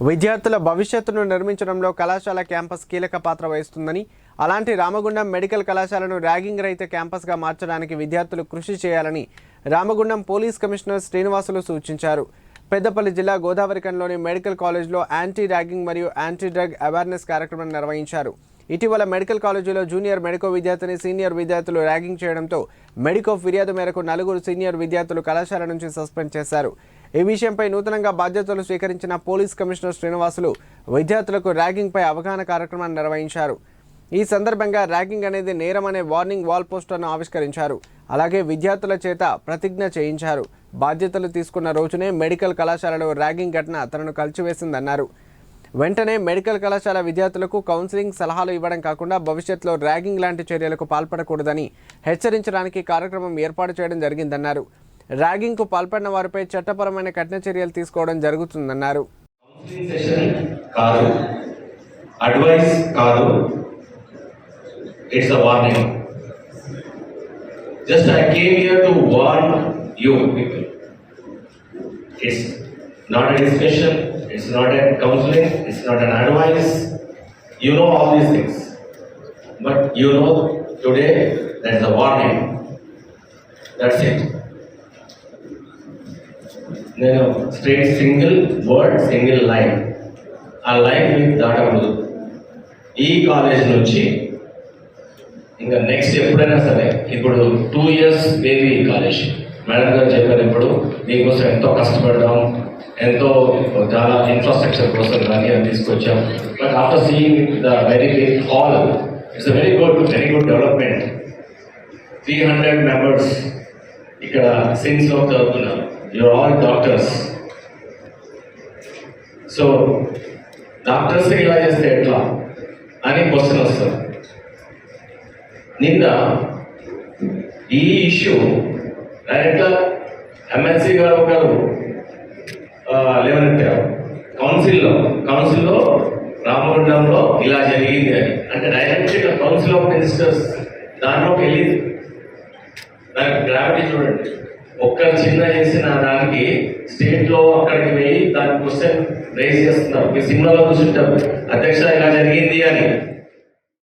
విద్యార్థుల భవిష్యత్తును నిర్మించడంలో కళాశాల క్యాంపస్ కీలక పాత్ర వహిస్తుందని, అలాంటి రామగుండం మెడికల్ కళాశాలను ర్యాగింగ్ రహిత క్యాంపస్గా మార్చడానికి విద్యార్థులు కృషి చేయాలని రామగుండం పోలీస్ కమిషనర్ శ్రీనివాసులు సూచించారు. పెద్దపల్లి జిల్లా గోదావరిఖండ్లోని మెడికల్ కాలేజ్లో యాంటీ ర్యాగింగ్ మరియు యాంటీ డ్రగ్ అవేర్నెస్ కార్యక్రమం నిర్వహించారు. ఇటీవల మెడికల్ కాలేజీలో జూనియర్ మెడికో విద్యార్థిని సీనియర్ విద్యార్థులు ర్యాగింగ్ చేయడంతో మెడికో ఫిర్యాదు మేరకు 4 సీనియర్ విద్యార్థులు కళాశాల నుంచి సస్పెండ్ చేశారు. ఈ విషయంపై నూతనంగా బాధ్యతలు స్వీకరించిన పోలీస్ కమిషనర్ శ్రీనివాసులు విద్యార్థులకు ర్యాగింగ్పై అవగాహన కార్యక్రమాన్ని నిర్వహించారు. ఈ సందర్భంగా ర్యాగింగ్ అనేది నేరం అనే వార్నింగ్ వాల్ పోస్టర్ను ఆవిష్కరించారు. అలాగే విద్యార్థుల చేత ప్రతిజ్ఞ చేయించారు. బాధ్యతలు తీసుకున్న రోజునే మెడికల్ కళాశాలలో ర్యాగింగ్ ఘటన తనను కలిచివేసిందన్నారు. వెంటనే మెడికల్ కళాశాల విద్యార్థులకు కౌన్సిలింగ్ సలహాలు ఇవ్వడం కాకుండా భవిష్యత్తులో ర్యాగింగ్ లాంటి చర్యలకు పాల్పడకూడదని హెచ్చరించడానికి కార్యక్రమం ఏర్పాటు చేయడం జరిగిందన్నారు. ర్యాగింగ్కు పాల్పడిన వారిపై చట్టపరమైన కఠిన చర్యలు తీసుకోవడం జరుగుతుందన్నారు. It's a warning. Just I came here to warn you people. It's not a discussion, it's not a counseling, it's not an advice. You know all these things. But you know today that's a warning. That's it. నేను straight single word single line ఆ line మీకు దాటకూడదు. ఈ college నుంచి ఇంకా next ఎప్పుడైనా సరే, ఇప్పుడు 2 years baby college madam గారు చెప్పారు, ఇప్పుడు దీనికోసం ఎంతో కష్టపడదాం, ఎంతో చాలా ఇన్ఫ్రాస్ట్రక్చర్ కోసం కానీ అది తీసుకొచ్చాం. But after seeing the very big hall, it's a very good development. 300 members ఇక్కడ సిన్స్లో చదువుతున్నారు. You are all doctors. So doctors ఇలా చేస్తే ఎట్లా అని క్వశ్చన్ వస్తుంది. నిన్న ఈ ఇష్యూ డైరెక్ట్గా ఎమ్మెల్సీ గారు లేవనెత్తారు కౌన్సిల్లో రామగుండంలో ఇలా జరిగింది అని. అంటే డైరెక్ట్గా కౌన్సిల్ ఆఫ్ మినిస్టర్స్ దాంట్లోకి వెళ్ళింది. దానికి గ్రావిటీ చూడండి. ఒక్క చిన్న చేసిన దానికి స్టేట్లో అక్కడికి వెళ్ళి దాని క్వశ్చన్ రైజ్ చేస్తున్నారు. మీ సినిమాలో చూసుంటారు, అధ్యక్ష ఇలా జరిగింది అని.